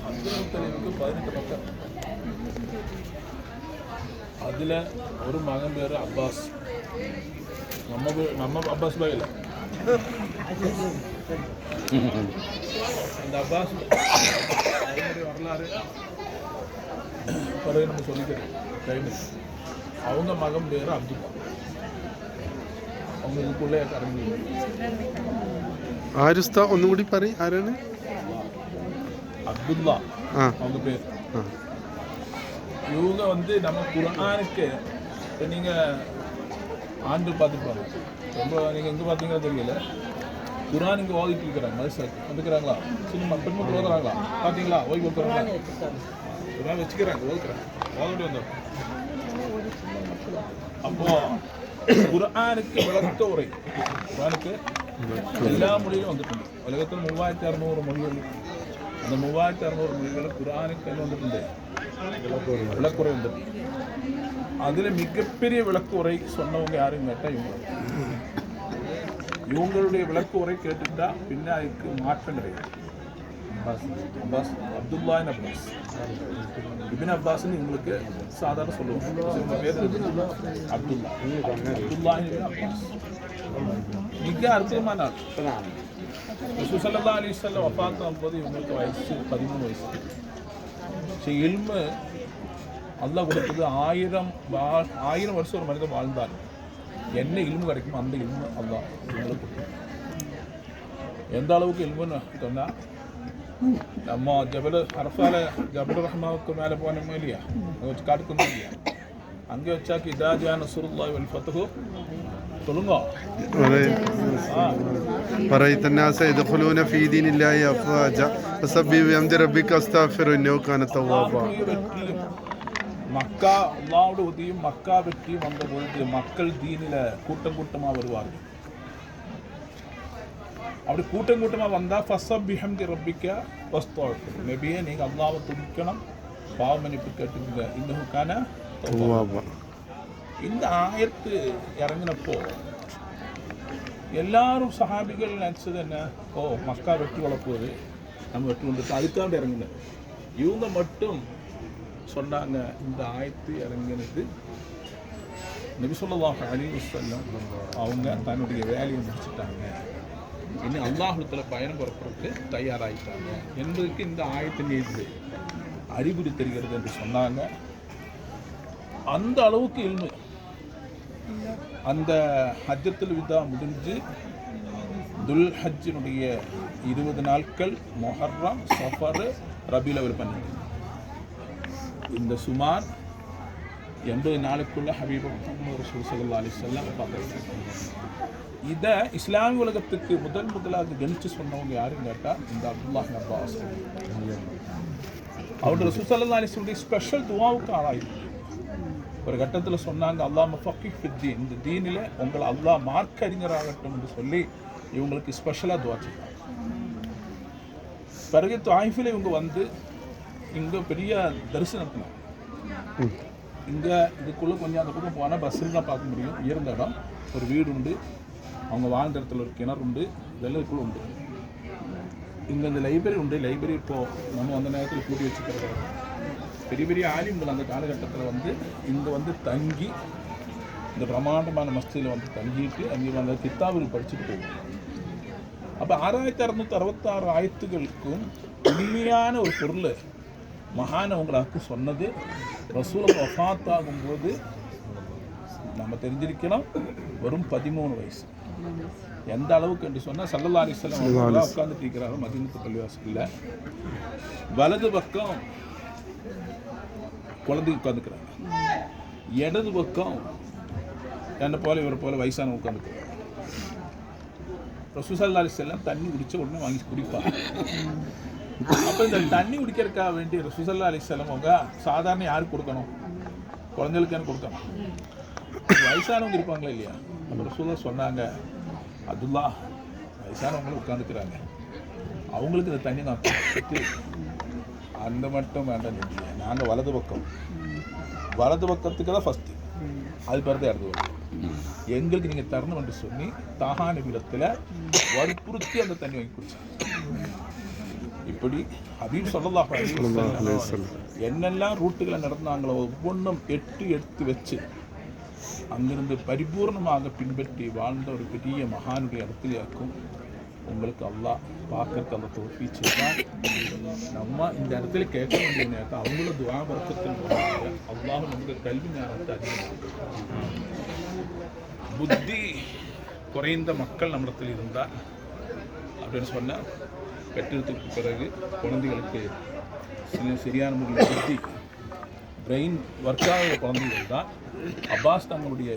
அப்துல் 18 மக்கள். அதில் ஒரு மகன் பேர் அப்பாஸ். நம்ம அப்பாஸ் பாய் இல்லை. அந்த அப்பாஸ் வரலாறு பிறகு நம்ம சொல்லிக்கிறோம் டைம். அவங்க மகன் பேர் அப்துல்லா. அவங்க இதுக்குள்ளே கரண்டி ആരുസ്താ ഒന്നും കൂടി പറയും ആരാണ്? அப்துல்லா அவங்க பேர். இவங்க நம்ம குர்ஆனுக்கு இப்போ நீங்கள் ஆண்டு பார்த்துட்டு ரொம்ப நீங்கள் எங்கே பார்த்தீங்கன்னா தெரியல. குர்ஆன் இங்கே ஓதிட்டு இருக்கிறாங்க. மதுசாக்கு வந்துக்கிறாங்களா? சின்ன பெண்மக்கள் ஓதுறாங்களா? பார்த்தீங்களா? ஓய்வு வைக்கிறாங்களா? குர்ஆன் வச்சுக்கிறாங்க, ஓதுக்கிறாங்க, ஓதிட்டு வந்தோம். அப்போது குர்ஆனுக்கு விளக்க உரை, குர்ஆனுக்கு எல்லா மொழியிலும் வந்துട്ടുണ്ട്. உலகத்தில் 3600 மொழிகள். அந்த 3600 மொழிகளில் குர்ஆனுக்கு என்ன வந்துട്ടുണ്ട്? விளக்குறை வந்துட்டு. அதில் மிகப்பெரிய விளக்குறை சொன்னவங்க யாருன்னு கேட்டால் இவங்களுடைய விளக்குறை கேட்டுட்டா பின்ன அதுக்கு மாற்றம் கிடையாது. அப்பாஸ், அப்துல்லா அப்பாஸ், இபின் அப்பாஸ்ன்னு இவங்களுக்கு சாதாரண சொல்லுவாங்க. இவங்க பேர் அப்துல்லா, அப்துல்லா அப்பாஸ். மிக அற்புதமான நாள். ரசூல் ஸல்லல்லாஹு அலைஹி வஸல்லம் வஃபாத் ஆகும்போது இவங்களுக்கு வயசு 13 வயசு. சரி, இல்மு அல்லாஹ் கொடுத்தது 1000 வருஷம் ஒரு மனிதன் வாழ்ந்தார். என்ன இல்மு கிடைக்குமோ அந்த இல்மு அல்லாஹ் இவங்களுக்கு கொடுத்தது. எந்த அளவுக்கு இல்முன்னு சொன்னால், நம்ம ஜபல் அரஃபால ஜபல் ரஹ்மாவுக்கு மேலே போனோமோ இல்லையா, அங்கே வச்சு காட்டுக்கணும் இல்லையா, அங்கே வச்சாக்கு இதாஜா நஸ்ருல்லாஹி வல் ஃபத்ஹு சொல்லுங்க. رأيت الناس يدخلون في دين الله أفواجا فسبح بحمد ربك واستغفره إنه كان توابا. மக்கா அல்லாஹ்வுடைய உதவியும் மக்கா வெற்றியும் வந்த பொழுது மக்கள் தீனில் கூட்டம் கூட்டமாக வருவார்கள். அப்படி கூட்டம் கூட்டமாக வந்தால் ஃபஸ்ஸப் பிஹம்தி ரப்பிக்க வஸ்தக்ஃபிர், நபியே நீங்கள் அல்லாஹ்வை துதிக்கணும், பாவ மன்னிப்பு கேட்டுங்க. இன்னஹுக்கான தவ்வாபா. இந்த ஆயத்து இறங்கினப்போ எல்லாரும் சஹாபிகள் நினச்சது என்ன? ஓ, மக்கா வெற்றி வளர்ப்போது, நம்ம வெற்றி வந்துட்டு அதுக்காக இறங்கினது. இவங்க மட்டும் சொன்னாங்க, இந்த ஆயத்து இறங்கினது நபி ஸல்லல்லாஹு அலைஹி வஸல்லம் அவங்க தன்னுடைய வேலையை முடிச்சுட்டாங்க, இன்னும் அல்லாஹ்விடத்தில் பயணம் புறப்படுறதுக்கு தயாராகிட்டாங்க என்பதற்கு இந்த ஆயத்தின் மீது அறிகுறி தெரிகிறது என்று சொன்னாங்க. அந்த அளவுக்கு இல்மு. அந்த ஹஜ்ஜத்துல் விதா முடிஞ்சு துல் ஹஜ்ஜினுடைய 20 நாட்கள் முஹர்ரம், சஃபர், ரபீல் அவல் பண்ணிங்க. இந்த சுமார் 80 நாளுக்குள்ள ஹபீப் முஹம்மது ரசூல் ஸல்லல்லாஹு அலைஹி வஸல்லம் பார்த்துருக்காங்க. இதை இஸ்லாமிய உலகத்துக்கு முதலாக கணிச்சு சொன்னவங்க யாருன்னு கேட்டால் இந்த அப்துல்லாஹ் அப்பாஸ். அவருடைய ரசூல் ஸல்லல்லாஹு அலைஹி வஸல்லம் ஸ்பெஷல் துவாவுக்கு ஆளாயிருக்கு. ஒரு கட்டத்தில் சொன்னாங்க, அல்லாஹ் ஃபக்கீஹ் ஃபித்தீன், இந்த தீனில் உங்களை அல்லாஹ் மார்க்க அறிஞராகட்டும் என்று சொல்லி இவங்களுக்கு ஸ்பெஷலாக துவா செய்வாங்க. பிறகு தாயிஃபில் இவங்க இங்கே பெரிய தரிசனத்தினாங்க. இங்கே இதுக்குள்ளே கொஞ்சம் அந்த பக்கம் போனால் பஸ்ஸில் தான் பார்க்க முடியும். உயர்ந்த இடம், ஒரு வீடு உண்டு, அவங்க வாழ்ந்த இடத்துல ஒரு கிணறு உண்டு, இதெல்லாம் இதுக்குள்ளே உண்டு. இங்கே இந்த லைப்ரரி உண்டு. லைப்ரரி இப்போது நம்ம அந்த நேரத்தில் கூட்டி வச்சுக்கிறது. பெரிய பெரிய ஆலிம்கள் அந்த காலகட்டத்தில் இங்கே தங்கி இந்த பிரம்மாண்டமான மஸ்தியில் தங்கிட்டு அங்கே அந்த கித்தாபில் படிச்சுட்டு போகும். அப்போ 6666 ஆயத்துகளுக்கும் உண்மையான ஒரு பொருள் மகானவங்களாக்கு சொன்னது ரசூல் வஃபாத் ஆகும்போது நம்ம தெரிஞ்சிருக்கணும், வெறும் 13 வயசு. எந்த அளவுக்கு என்று சொன்னால் ஸல்லல்லாஹு அலைஹி வஸல்லம் உட்காந்துட்டு இருக்கிறாங்க மதீனத்து பள்ளிவாசலில். வலது பக்கம் குழந்தை உட்காந்துக்கிறாங்க, இடது பக்கம் என்னை போல இவரை போல வயசானவங்க உட்காந்துக்கிறாங்க. ரசூல் ஸல்லல்லாஹு அலைஹி வஸல்லம் தண்ணி குடித்த உடனே வாங்கி குடிப்பாங்க. அப்போ இந்த தண்ணி குடிக்கிறதுக்காக வேண்டிய ரசூல் ஸல்லல்லாஹு அலைஹி வஸல்லம் அவங்க சாதாரண யாருக்கு கொடுக்கணும்? குழந்தைகளுக்கு கொடுக்கணும். வயசானவங்க இருப்பாங்களா இல்லையா? நம்ம ரசூலுல்லாஹ் சொன்னாங்க, அப்துல்லா வயசானவங்களும் உட்காந்துக்கிறாங்க, அவங்களுக்கு இந்த தண்ணி நான் அந்த மட்டும் வேண்டாம். நாங்கள் வலது பக்கத்துக்கு தான் ஃபஸ்ட்டு, அது பிறகு இடது பக்கம் எங்களுக்கு நீங்கள் தரணும் என்று சொல்லி தாகா நிமிடத்தில் வற்புறுத்தி அந்த தண்ணி வாங்கி குடிச்சாங்க. இப்படி ஹபீப் ஸல்லல்லாஹு அலைஹி வஸல்லம் என்னெல்லாம் ரூட்டுகளை நடந்தாங்களோ ஒவ்வொன்றும் எடுத்து வச்சு அங்கிருந்து பரிபூர்ணமாக பின்பற்றி வாழ்ந்த ஒரு பெரிய மகானுடைய இடத்துலையாக்கும் உங்களுக்கு அல்லாஹ் பார்க்கறதுக்கு அந்த தௌஃபீக் செய்வான். நம்ம இந்த இடத்துல கேட்க வேண்டிய நேரத்தை அவங்களும் துஆ பரக்கத்தின் மூலமாக அல்லாஹ் நமக்கு கல்வி ஞானத்தை அதிகமாக்கும். புத்தி குறைந்த மக்கள் நம்மிடத்தில் இருந்தால் அப்படின்னு சொன்னால் பெற்றதுக்கு பிறகு குழந்தைகளுக்கு சரியான முறையில் புத்தி பிரெயின் ஒர்க் ஆகிற குழந்தைகள் தான் அப்பாஸ் தங்களுடைய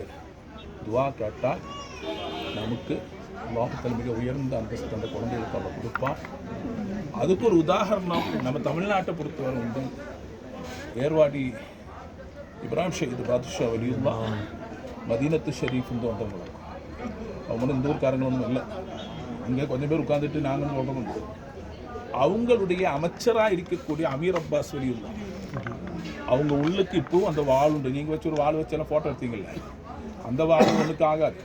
துவா கேட்டால் நமக்கு லோகத்தில் மிக உயர்ந்த அந்தஸ்து அந்த குழந்தைகளுக்கு அவர் கொடுப்பார். அதுக்கு ஒரு உதாரணம் நம்ம தமிழ்நாட்டை பொறுத்தவரை உண்டு. ஏர்வாடி இப்ராஹிம் ஷஹீத் பாதுஷா வலியுல்லா மதீனத்து ஷெரீஃப் வந்தவங்க. அவங்க இந்த ஊர்க்காரங்களும் இல்லை, இங்கே கொஞ்சம் பேர் உட்காந்துட்டு நாங்கள் சொல்கிறோம். அவங்களுடைய அமைச்சராக இருக்கக்கூடிய அமீர் அப்பாஸ் வலியுல்லா அவங்க உள்ளுக்கு இப்போவும் அந்த வாள் உண்டு. நீங்கள் வச்சு ஒரு வாள் வச்செல்லாம் ஃபோட்டோ எடுத்தீங்கல்ல, அந்த வாள் ஒன்றுக்கு ஆகாது.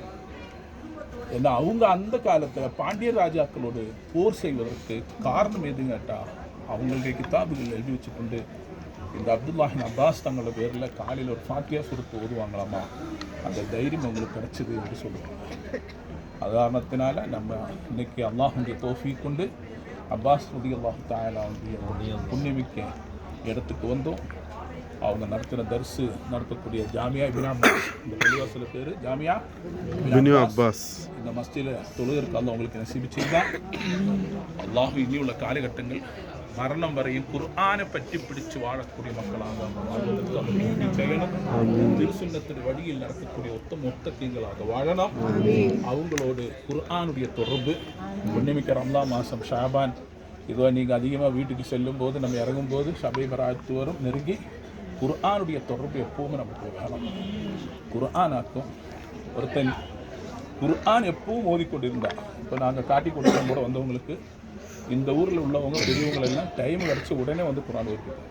ஏன்னா அவங்க அந்த காலத்தில் பாண்டிய ராஜாக்களோடு போர் செய்வதற்கு காரணம் எதுன்னு கேட்டால் அவங்களுடைய கிதாபுகள் எழுதி வச்சுக்கொண்டு இந்த அப்துல்லாஹின் அப்பாஸ் தங்களோட பேரில் காலையில் ஒரு ஃபாத்தியா சுருத்து ஓதுவாங்களாமா, அந்த தைரியம் அவங்களுக்கு கிடைச்சிது என்று சொல்லுவாங்க. காரணத்தினால நம்ம இன்னைக்கு அல்லாஹுடைய தௌஃபீக் கொண்டு அப்பாஸ் ரலியல்லாஹு தஆலா புண்ணியமிக்க இடத்துக்கு வந்தோம். அவங்க நடத்துகிற தர்ஸு நடத்தக்கூடிய ஜாமியா இப்னு அப்பாஸ், இந்த பள்ளிவாசல பேர் ஜாமியா இப்னு அப்பாஸ். இந்த மஸ்ஜிதில் தொழுதற்கு அல்லாஹ் உங்களுக்கு நசீபு செய்தார். அல்லாஹ் இனி உள்ள காலகட்டங்கள் மரணம் வரையும் குர்ஆனை பற்றி பிடிச்சு வாழக்கூடிய மக்களாக செய்யணும். திருசுன்னத்தின் வழியில் நடக்கக்கூடிய ஒத்தக்கீங்களாக வாழணும். அவங்களோடு குர்ஆனுடைய தொடர்பு புண்ணியமிக்க ரம்லான் மாதம் ஷாபான் இதோ நீங்கள் அதிகமாக வீட்டுக்கு செல்லும் போது நம்ம இறங்கும் போது ஷபை பராத்து வரும் நெருங்கி குர்ஆனுடைய தொடர்பு எப்பவுமே நமக்கு வேணும். குர்ஆனாக்கும் ஒருத்தன் குர்ஆன் எப்பவும் ஓதிக்கொண்டிருந்தா, இப்போ நாங்கள் காட்டி கொடுக்குற கூட வந்தவங்களுக்கு இந்த ஊரில் உள்ளவங்க பெரியவங்க எல்லாம் டைம் கிடச்சி உடனே வந்து குர்ஆன் ஓதிப்பாங்க.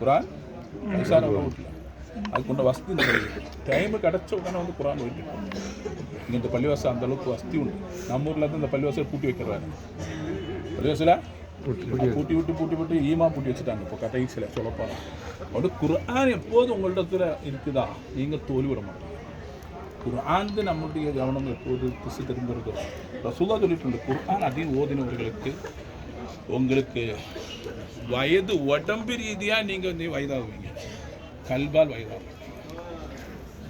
குர்ஆன் வயசானவங்க வீட்டில் அதுக்குண்ட வசதி இந்த டைமு கிடச்ச உடனே வந்து குர்ஆன் ஓதிப்பாங்க. இங்கே இந்த பள்ளிவாசல் அந்த அளவுக்கு வசதி உண்டு. நம்ம ஊரில் இருந்து இந்த பள்ளிவாசலை பூட்டி வைக்கிறாரு. பள்ளிவாசலை பூட்டி விட்டு ஈமா பூட்டி வச்சுட்டாங்க. இப்போ கடைசியில் சொல்லப்போனால் அப்படி குர்ஆன் எப்போது உங்களிடத்தில் இருக்குதா நீங்கள் தோல்வி விட மாட்டீங்க. குர்ஆன் நம்முடைய கவனம் எப்போது திசை திரும்புறது. ரசூலுல்லாஹ் சொல்லிட்டு குர்ஆன் அதிகம் ஓதினவர்களுக்கு உங்களுக்கு வயது உடம்பு ரீதியாக நீங்கள் வந்து வயதாகுவீங்க, கல்பால் வயதாகும்.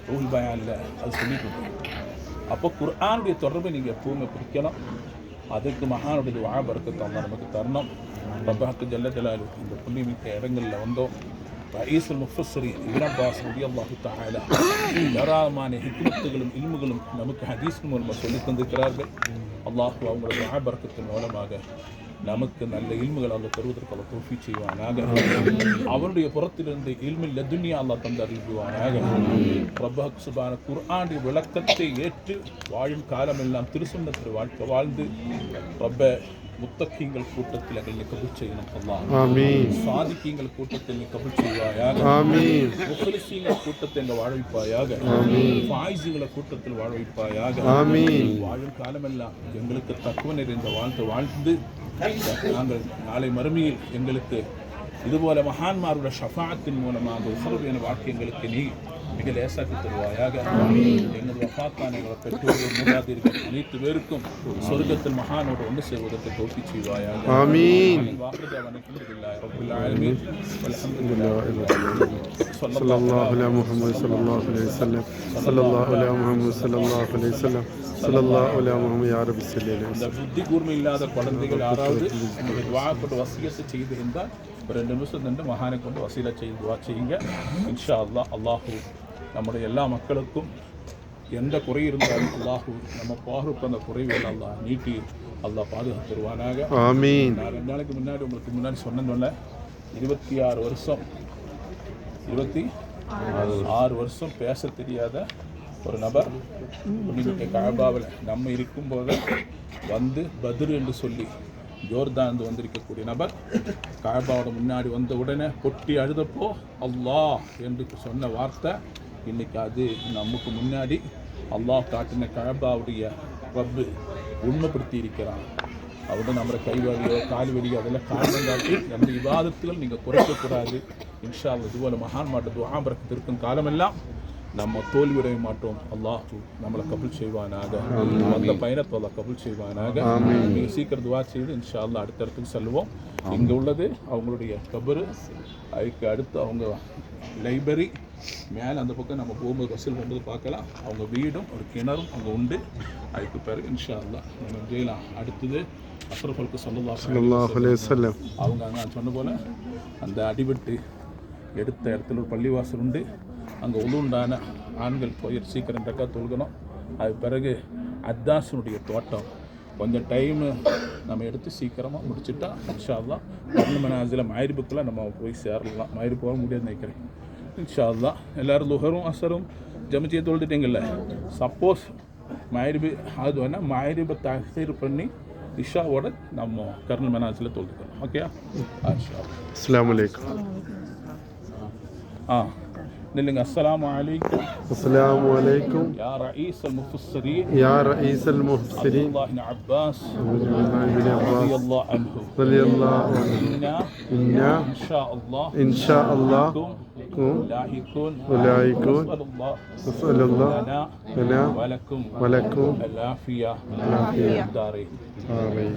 ரூல் பயானில் அது சொல்லிட்டு அப்போ குர்ஆனுடைய தொடர்பை நீங்கள் எப்பவுமே பிடிக்கலாம். அதுக்கு மகானுடைய துஆ பரக்கத்தை அல்லாஹ் நமக்கு தரணும். ரப்பஹக்கு ஜல்ல ஜலாலுஹு இந்த புண்ணியமிக்க இடங்களில் வந்தோம். ரயீஸுல் முஃபஸ்ஸிரீன் இப்னு அப்பாஸ் ரலியல்லாஹு தஆலா ஏராளமான ஹிக்மத்துகளும் இல்முகளும் நமக்கு ஹதீஸ் மூலமாக சொல்லி தந்திருக்கிறார்கள். அல்லாஹ் அவங்களுடைய துஆ பரக்கத்தின் மூலமாக நமக்கு நல்ல இல்முகள் அல்லாஹ் தருவதற்கு அல்லாஹ் தௌஃபீக் செய்வானாக. அவனுடைய புறத்திலிருந்து இல்மில் லதுன்யா அல்லாஹ் தந்து அறிவிப்பானாக. ரப்பஹக் சுப்ஹான குர்ஆனுடைய விளக்கத்தை ஏற்று வாழும் காலமெல்லாம் திருசுன்னத்தில் வாழ்க்கை வாழ்ந்து ரப்ப முத்தக்கீங்கள் கூட்டத்தில் எங்களை கபூல் செய்யணும் அல்லாஹ். ஆமீன். சாதிக்கீங்கள் கூட்டத்தில் நீ கபூல் செய்வாயாக. ஆமீன். முஃப்லிஸீங்கள் கூட்டத்தை எங்க வாழ வைப்பாயாக. ஆமீன். ஃபாயிஸுகளை கூட்டத்தில் வாழ வைப்பாயாக. ஆமீன். வாழும் காலமெல்லாம் எங்களுக்கு தக்குவ நிறைந்த வாழ்ந்து நாங்கள் நாளை மறுமையில் எங்களுக்கு இதுபோல மகான்மாருடைய ஷஃபாஅத்தின் மூலமாக உசரவியான வாக்கியங்களுக்கு நீ மிக லேசாக்கி தருவாயாக. எங்கள் வஃபாத்தான எங்களை பெற்றோர்கள் மூதாதையர்கள் அனைத்து பேருக்கும் சொர்க்கத்தில் மகானோடு ஒன்று சேருவதற்கு தௌஃபீக் செய்வாயாக. ஆமீன். ஸல்லல்லாஹு அலா முஹம்மது ஸல்லல்லாஹு அலைஹி வஸல்லம் ஸல்லல்லாஹு அலா முஹம்மது ஸல்லல்லாஹு அலைஹி வஸல்லம் ஸல்லல்லாஹு அலா முஹம்மது யா ரப்பி ஸல்லி அலைஹி வஸல்லம். இந்த புத்தி கூர்மை இல்லாத குழந்தைகள் யாராவது துஆ கொண்டு வசியத்து செய்து இருந்தால் ஒரு 2 நிமிஷம் நின்று மகானை கொண்டு வசீலா செய்து துஆ செய்யுங்க. இன்ஷா அல்லாஹ் அல்லாஹு நம்முடைய எல்லா மக்களுக்கும் எந்த குறை இருந்தாலும் அல்லாஹு நம்ம பார்வைக்கு அந்த குறைகள் அல்லாஹ் நீட்டி அல்லாஹ் பாதுகாத்து தருவானாக. ஆமீன். நான் 2 நாளைக்கு முன்னாடி உங்களுக்கு முன்னாடி சொன்னேன்ல 26 வருஷம் பேச தெரியாத ஒரு நபர் கஅபாவில் நம்ம இருக்கும்போது வந்து பத்ர் என்று சொல்லி ஜோர்தான் வந்திருக்கக்கூடிய நபர் கஅபாவோட முன்னாடி வந்த உடனே கொட்டி அழுதப்போ அல்லாஹ் என்று சொன்ன வார்த்தை இன்னைக்கு அது நமக்கு முன்னாடி அல்லாஹ் காட்டின கஅபாவுடைய ரப்பு உண்மைப்படுத்தி இருக்கிறான். അവിടെ നമ്മുടെ കൈവഴിയോ കാലുവഴിയോ അതെല്ലാം കാരണം കാട്ടി നമ്മുടെ ഇബാദത്തുകൾ നിങ്ങൾ കുറയ്ക്കக்கூடாது. இன்ஷா அல்லாஹ் இதுபோல் மகான்மாட்ட துஆ பரக்கத்திற்கும் காலமெல்லாம் நம்ம தோல்வியுடைய மாட்டோம். அல்லாஹ் நம்மளை கபூல் செய்வானாக. அந்த பயணத்தை அல்லாஹ் கபூல் செய்வானாக. நீங்கள் சீக்கிரம் துஆ செய்து இன்ஷா அல்லாஹ் அடுத்த இடத்துக்கு செல்வோம். இங்கே உள்ளது அவங்களுடைய கபரு, அதுக்கு அடுத்து அவங்க லைப்ரரி, மேலே அந்த பக்கம் நம்ம போகும்போது பஸ்ஸில் போகும்போது பார்க்கலாம். அவங்க வீடும் ஒரு கிணறும் அங்கே உண்டு. அதுக்கு பிறகு இன்ஷா அல்லாஹ் நம்ம செய்யலாம். அடுத்தது அஸ்ரஃபுல் ஸல்லல்லாஹு அலைஹி வஸல்லம் அவங்க நான் சொன்ன போல் அந்த அடிபட்டு எடுத்த இடத்துல ஒரு பள்ளிவாசல் உண்டு. அங்கே உளுண்டான ஆண்கள் போய் சீக்கிரம் டக்கா தொழுகணும். அது பிறகு அத்தாஸனுடைய தோட்டம் கொஞ்சம் டைமு நம்ம எடுத்து சீக்கிரமாக முடிச்சுட்டா இன்ஷா அல்லாஹ் மனாசில் மஹரிபுக்கெல்லாம் நம்ம போய் சேரலாம். மஹரிப் போக முடியாதுன்னு நினைக்கிறேன். இன்ஷா அல்லாஹ் எல்லோரும் லுஹரும் அசரும் ஜமச்சியை தொழுதுட்டீங்கல்ல. சப்போஸ் மஹரிபு அது வேணால் மஹரிபை தஹ்சீர் பண்ணி இஷாவோட நம்ம கர்னல் மனாசில் தொழுதுக்கணும். ஓகேயா? இன்ஷா அல்லாஹ். அஸ்ஸலாமு அலைக்கும். نلقى السلام عليكم. السلام عليكم يا رئيس المفسرين. يا رئيس المفسرين. عبد الله بن عباس رضي الله عنه. رضي الله عنه. إنا إن شاء الله لاحقون نسأل الله لنا ولكم ولكم العافية العافية الدارين. آمين.